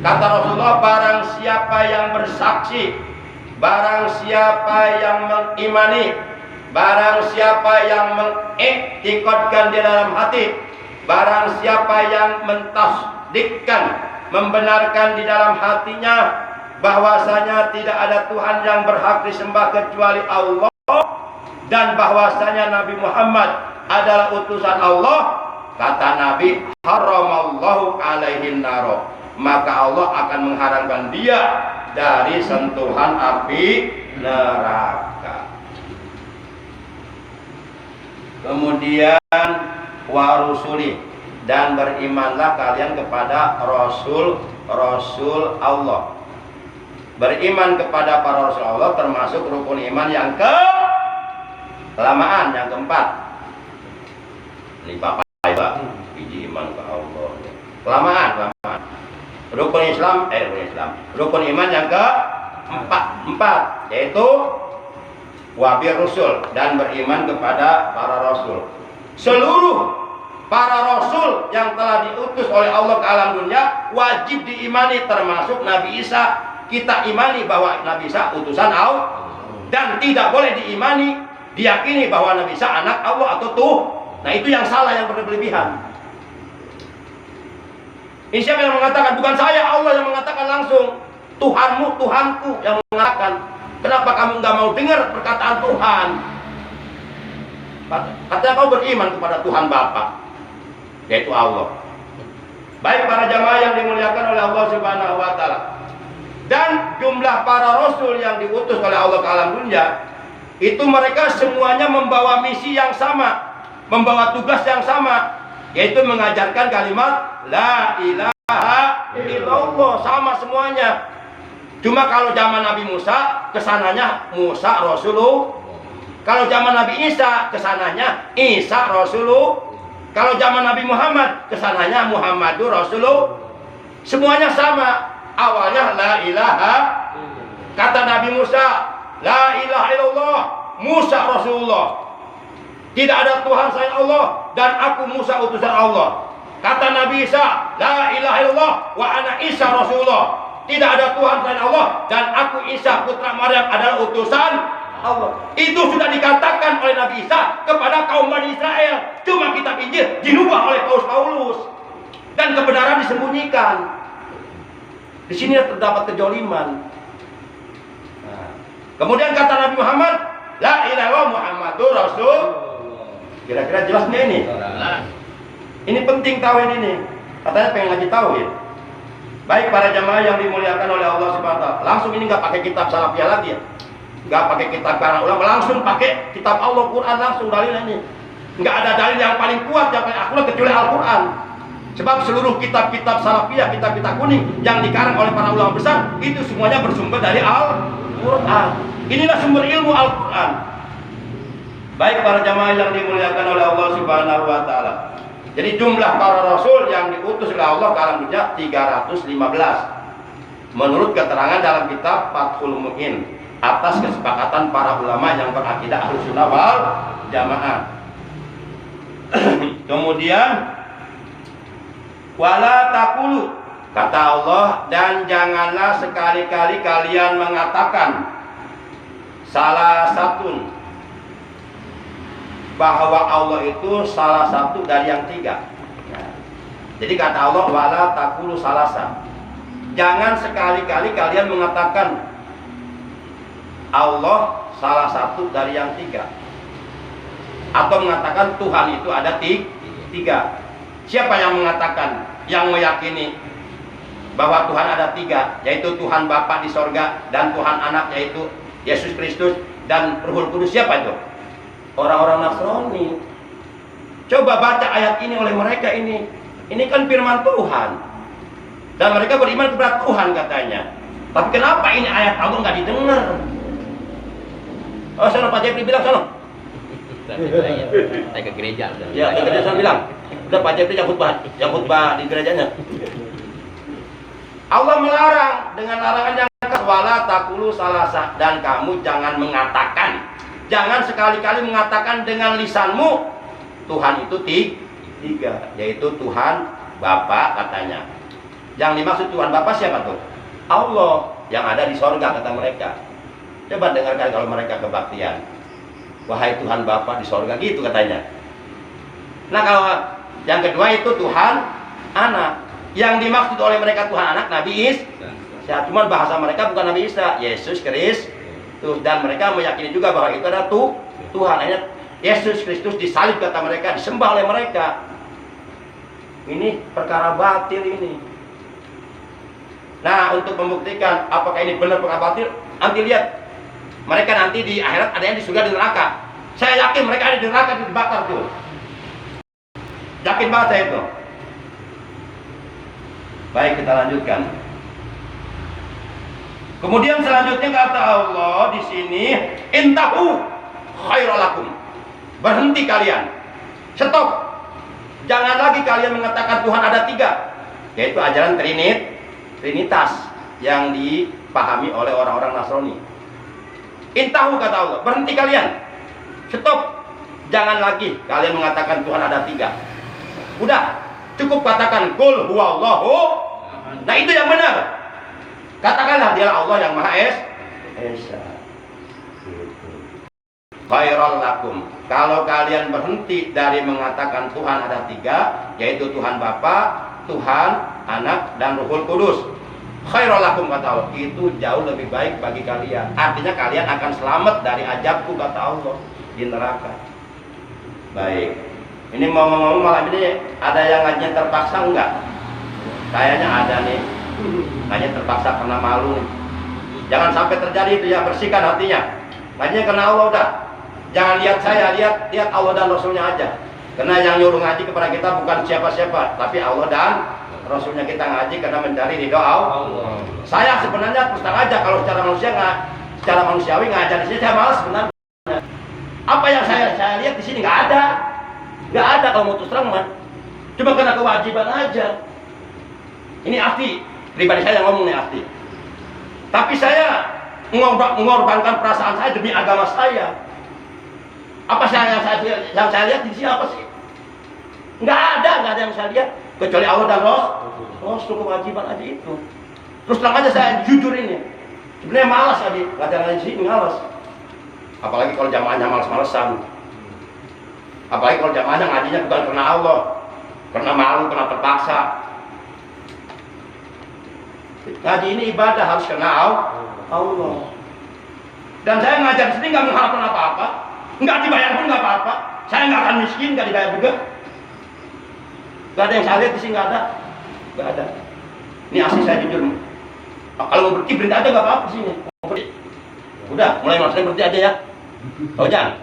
Kata Rasulullah, barang siapa yang bersaksi, barang siapa yang mengimani, barang siapa yang mengiktikadkan di dalam hati, barang siapa yang mentasdikkan, membenarkan di dalam hatinya bahwasanya tidak ada Tuhan yang berhak disembah kecuali Allah, dan bahwasanya Nabi Muhammad adalah utusan Allah, kata Nabi, haramallahu alaihin naro, maka Allah akan mengharamkan dia dari sentuhan api neraka. Kemudian warusuli, dan berimanlah kalian kepada Rasul Allah. Beriman kepada para Rasul Allah termasuk rukun iman yang kelamaan, yang keempat. Ini Bapak biji iman ke Allah. Kelamaan. Rukun Islam, rukun iman yang keempat, yaitu wabir Rasul, dan beriman kepada para Rasul. Seluruh para Rasul yang telah diutus oleh Allah ke alam dunia wajib diimani, termasuk Nabi Isa. Kita imani bahwa Nabi Isa utusan Allah, dan tidak boleh diyakini bahwa Nabi Isa anak Allah atau Tuh. Nah, itu yang salah, yang berlebihan. Ini siapa yang mengatakan? Bukan saya, Allah yang mengatakan langsung. Tuhanmu, Tuhanku yang mengatakan. Kenapa kamu nggak mau dengar perkataan Tuhan? Katanya kau beriman kepada Tuhan Bapa, yaitu Allah. Baik para jamaah yang dimuliakan oleh Allah Subhanahu wa Ta'ala, dan jumlah para Rasul yang diutus oleh Allah ke alam dunia, itu mereka semuanya membawa misi yang sama, membawa tugas yang sama, yaitu mengajarkan kalimat La ilaha illallah, sama semuanya. Cuma kalau zaman Nabi Musa, kesananya Musa Rasulullah. Kalau zaman Nabi Isa, kesananya Isa Rasulullah. Kalau zaman Nabi Muhammad, kesananya Muhammadur Rasulullah. Semuanya sama. Awalnya la ilaha. Kata Nabi Musa, la ilaha illallah, Musa Rasulullah. Tidak ada Tuhan selain Allah, dan aku Musa utusan Allah. Kata Nabi Isa, la ilaha illallah wa ana Isa Rasulullah. Tidak ada Tuhan selain Allah, dan aku Isa putra Maryam adalah utusan Allah. Itu sudah dikatakan oleh Nabi Isa kepada kaum Bani Israel. Cuma kitab Injil dirubah oleh Paulus, dan kebenaran disembunyikan. Di sini terdapat kejoliman. Nah, kemudian kata Nabi Muhammad, la ilaha illallah Muhammadur Rasul. Kira-kira jelas nggak ini? Ini penting tauhid ini. Katanya pengen ngaji tauhid. Baik para jamaah yang dimuliakan oleh Allah Subhanahu wa Ta'ala, langsung ini nggak pakai kitab salafiyah lagi ya, nggak pakai kitab para ulama, langsung pakai kitab Allah, Quran, langsung dalil ini. Nggak ada dalil yang paling kuat, yang paling akurat kecuali Al-Quran. Sebab seluruh kitab-kitab salafiyah, kitab-kitab kuning yang dikarang oleh para ulama besar, itu semuanya bersumber dari Al-Quran. Inilah sumber ilmu Al-Quran. Baik para jamaah yang dimuliakan oleh Allah Subhanahu wa Ta'ala, jadi jumlah para Rasul yang diutus oleh Allah ke alam dunia 315 menurut keterangan dalam kitab Fathul Mu'in, atas kesepakatan para ulama yang berakidah Ahlussunnah wal Jamaah. Kemudian wala taqulu, kata Allah, dan janganlah sekali-kali kalian mengatakan salah satu, bahwa Allah itu salah satu dari yang tiga. Jadi kata Allah, wala taqulu salasa, jangan sekali-kali kalian mengatakan Allah salah satu dari yang tiga, atau mengatakan Tuhan itu ada tiga. Siapa yang mengatakan, yang meyakini bahwa Tuhan ada tiga, yaitu Tuhan Bapa di sorga, dan Tuhan Anak yaitu Yesus Kristus, dan Ruhul Kudus? Siapa itu? Orang-orang Nasrani. Coba baca ayat ini oleh mereka ini. Ini kan firman Tuhan, dan mereka beriman kepada Tuhan katanya. Tapi kenapa ini ayat Allah nggak didengar? Oh, sana Pak Jepri bilang sana. Saya ke gereja. Ya, ke gereja saya bilang. Udah Pak Jepri yang khutbah di gerejanya. Allah melarang dengan larangan yang keras, wala taqulu salasa, dan kamu jangan mengatakan. Jangan sekali-kali mengatakan dengan lisanmu Tuhan itu tiga, yaitu Tuhan Bapa katanya. Yang dimaksud Tuhan Bapa siapa tuh? Allah yang ada di sorga kata mereka. Coba dengarkan kalau mereka kebaktian. Wahai Tuhan Bapa di sorga, gitu katanya. Nah kalau yang kedua itu Tuhan Anak. Yang dimaksud oleh mereka Tuhan Anak Nabi Ya, cuman bahasa mereka bukan Nabi Isa, Yesus Kristus. Dan mereka meyakini juga bahwa itu adalah Tuhan. Akhirnya Yesus Kristus disalib kata mereka, disembah oleh mereka. Ini perkara batil ini. Nah, untuk membuktikan apakah ini benar perkara batil, nanti lihat. Mereka nanti di akhirat ada yang di surga, di neraka. Saya yakin mereka ada di neraka, dibakar tuh. Yakin banget saya itu. Baik, kita lanjutkan. Kemudian selanjutnya kata Allah di sini, intahu khairalakum. Berhenti kalian. Stop. Jangan lagi kalian mengatakan Tuhan ada 3, yaitu ajaran Trinitas yang dipahami oleh orang-orang Nasrani. Intahu kata Allah, berhenti kalian. Stop. Jangan lagi kalian mengatakan Tuhan ada 3. Udah, cukup katakan qul huwallahu. Nah, itu yang benar. Katakanlah dialah Allah yang Maha Esa. Khairul lakum. Kalau kalian berhenti dari mengatakan Tuhan ada 3, yaitu Tuhan Bapa, Tuhan, Anak, dan Ruhul Kudus. Khairul lakum kata Allah. Itu jauh lebih baik bagi kalian. Artinya kalian akan selamat dari azabku kata Allah di neraka. Baik. Ini ngomong-ngomong malam ini ada yang ngajian terpaksa enggak? Kayaknya ada nih. Ngajian terpaksa karena malu nih. Jangan sampai terjadi itu ya, bersihkan hatinya. Ngajinya karena Allah udah. Jangan lihat saya, lihat Allah dan Rasulnya aja. Karena yang nyuruh ngaji kepada kita bukan siapa-siapa, tapi Allah dan Rasulnya kita ngaji karena mencari ridho Allah. Saya sebenarnya terus terang aja kalau secara manusiawi ngajar di sini saya malas sebenarnya. Apa yang saya lihat di sini nggak ada kalau mau terus terang mah. Cuma karena kewajiban aja. Ini arti pribadi saya yang ngomong nih arti. Tapi saya mengorbankan perasaan saya demi agama saya. Apa yang saya lihat di sini apa sih? Nggak ada yang saya lihat kecuali Allah dan Rasul. Kewajiban aja itu. Terus terang aja saya jujur ini. Sebenarnya malas tadi ngajar di sini, malas. Apalagi kalau jamaahnya malas-malesan. Apalagi kalau jamaahnya ngajinya bukan karena Allah, karena malu, karena terpaksa. Ngaji ini ibadah harus karena Allah. Dan saya ngajar di sini nggak mengharapkan apa-apa, nggak dibayar pun nggak apa-apa. Saya nggak akan miskin, nggak dibayar juga. Nggak ada yang saya lihat di sini, nggak ada. Ini asli saya jujur. Kalau mau berhenti berhenti aja nggak apa-apa sini. Udah, mulai masanya berhenti aja ya. Oh jangan.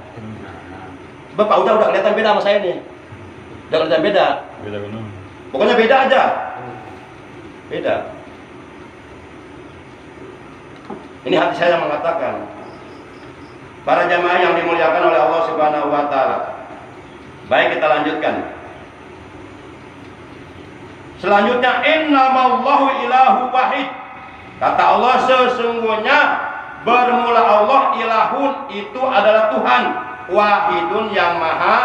Bapak udah kelihatan beda sama saya nih. Udah kelihatan beda. Pokoknya beda aja. Beda. Ini hati saya yang mengatakan. Para jamaah yang dimuliakan oleh Allah Subhanahu wa taala. Baik, kita lanjutkan. Selanjutnya, innamallahu ilahu wahid. Kata Allah, sesungguhnya bermula Allah, ilahun itu adalah Tuhan, wahidun yang maha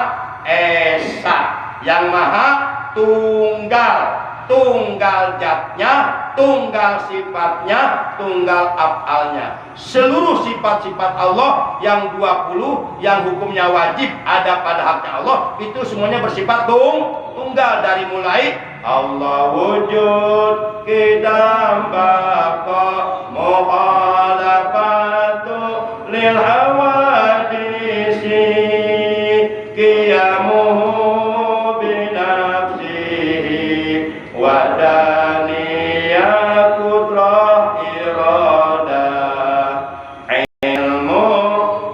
esa, yang maha tunggal. Tunggal zatnya, tunggal sifatnya, tunggal af'alnya. Seluruh sifat-sifat Allah yang 20 yang hukumnya wajib ada pada haknya Allah, itu semuanya bersifat tunggal. Dari mulai Allah wujud, qidam, baqa, muhalafatu lil hawadisi, qiyamuhu wadaniyah kudrah iradah, ilmu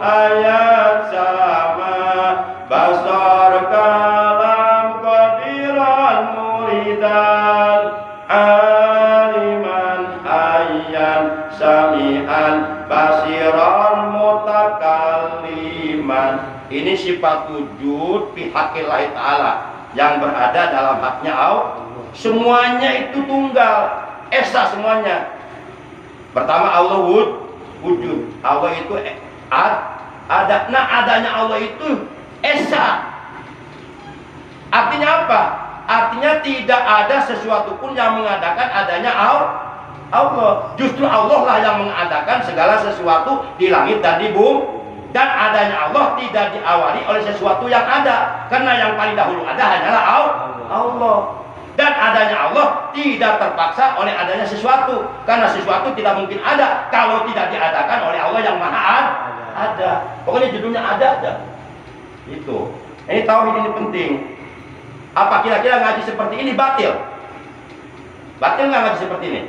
ayat sama, basar kalam qadiran muridan, aliman ayyan sami'an basiran mutakalliman. Ini sifat wujud pihakillah ta'ala yang berada dalam haknya Allah. Semuanya itu tunggal, esa semuanya. Pertama Allah wujud. Allah itu ada. Nah, adanya Allah itu esa. Artinya apa? Artinya tidak ada sesuatu pun yang mengadakan adanya Allah. Justru Allah lah yang mengadakan segala sesuatu di langit dan di bumi. Dan adanya Allah tidak diawali oleh sesuatu yang ada. Karena yang paling dahulu ada hanyalah Allah. Dan adanya Allah tidak terpaksa oleh adanya sesuatu, karena sesuatu tidak mungkin ada kalau tidak diadakan oleh Allah yang maha ada. Pokoknya judulnya ada aja. Itu. Ini tauhid ini penting. Apa kira-kira ngaji seperti ini batil? Batil nggak ngaji seperti ini?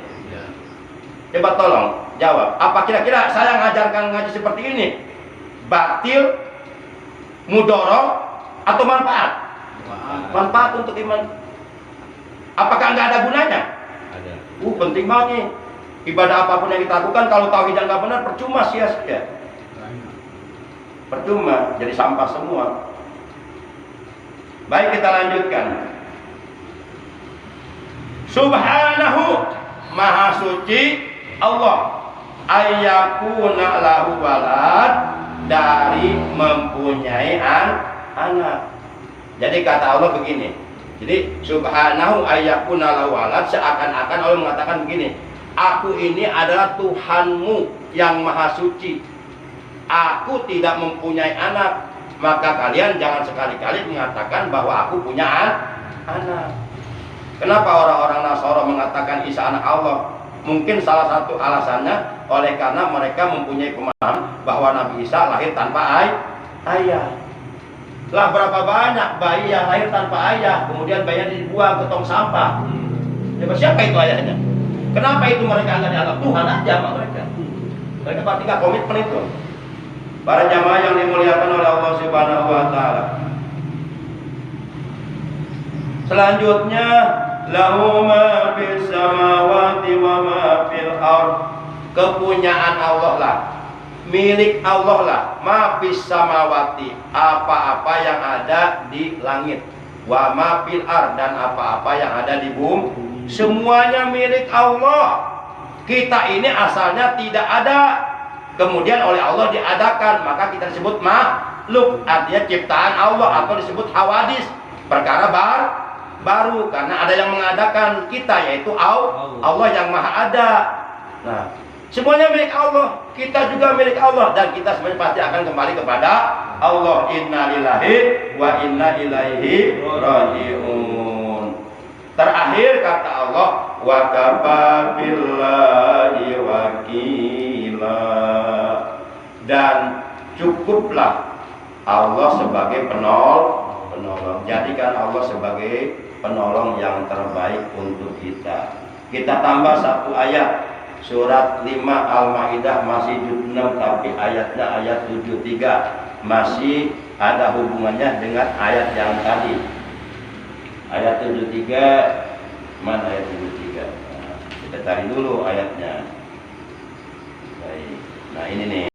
Coba tolong jawab. Apa kira-kira saya ngajarkan ngaji seperti ini batil, mudoroh, atau manfaat? Manfaat untuk iman. Apakah nggak ada gunanya? Ada. Penting banget nih. Ibadah apapun yang kita lakukan kalau tauhid yang nggak benar percuma, sia-sia. Percuma, jadi sampah semua. Baik, kita lanjutkan. Subhanahu, maha suci Allah, ayyakuna lahu walad, dari mempunyai anak. Jadi kata Allah begini. Jadi subhanahu ayyakuna lahu walad, seakan-akan Allah mengatakan begini, aku ini adalah Tuhanmu yang maha suci. Aku tidak mempunyai anak, maka kalian jangan sekali-kali mengatakan bahwa aku punya anak. Kenapa orang-orang Nasara mengatakan Isa anak Allah? Mungkin salah satu alasannya oleh karena mereka mempunyai pemahaman bahwa Nabi Isa lahir tanpa ayah. Lah berapa banyak bayi yang lahir tanpa ayah, kemudian bayinya dibuang ke tong sampah. Ya, siapa itu ayahnya? Kenapa itu mereka nggak dianggap Tuhan aja sama mereka? Mereka pasti nggak komitmen itu. Para jamaah yang dimuliakan oleh Allah Subhanahu Wa Taala. Selanjutnya, lahu ma fis samawati wa ma fil ardh. Kepunyaan Allah lah, milik Allah lah, ma fis samawati, apa-apa yang ada di langit, wa ma fil ardh, dan apa-apa yang ada di bumi, semuanya milik Allah. Kita ini asalnya tidak ada, kemudian oleh Allah diadakan, maka kita disebut makhluk, artinya ciptaan Allah, atau disebut hawadis, perkara baru, karena ada yang mengadakan kita, yaitu Allah yang maha ada. Nah, semuanya milik Allah, kita juga milik Allah, dan kita semuanya pasti akan kembali kepada Allah. Inna lillahi wa inna ilaihi raji'un. Terakhir kata Allah, wa kafa billahi wakila, dan cukuplah Allah sebagai penolong. Jadikan Allah sebagai penolong yang terbaik untuk kita. Kita tambah satu ayat, surat 5 Al-Maidah, masih juz 6 tapi ayatnya ayat 73, masih ada hubungannya dengan ayat yang tadi. Ayat 73, mana ayat 73? Nah, kita cari dulu ayatnya. Baik. Nah, ini nih.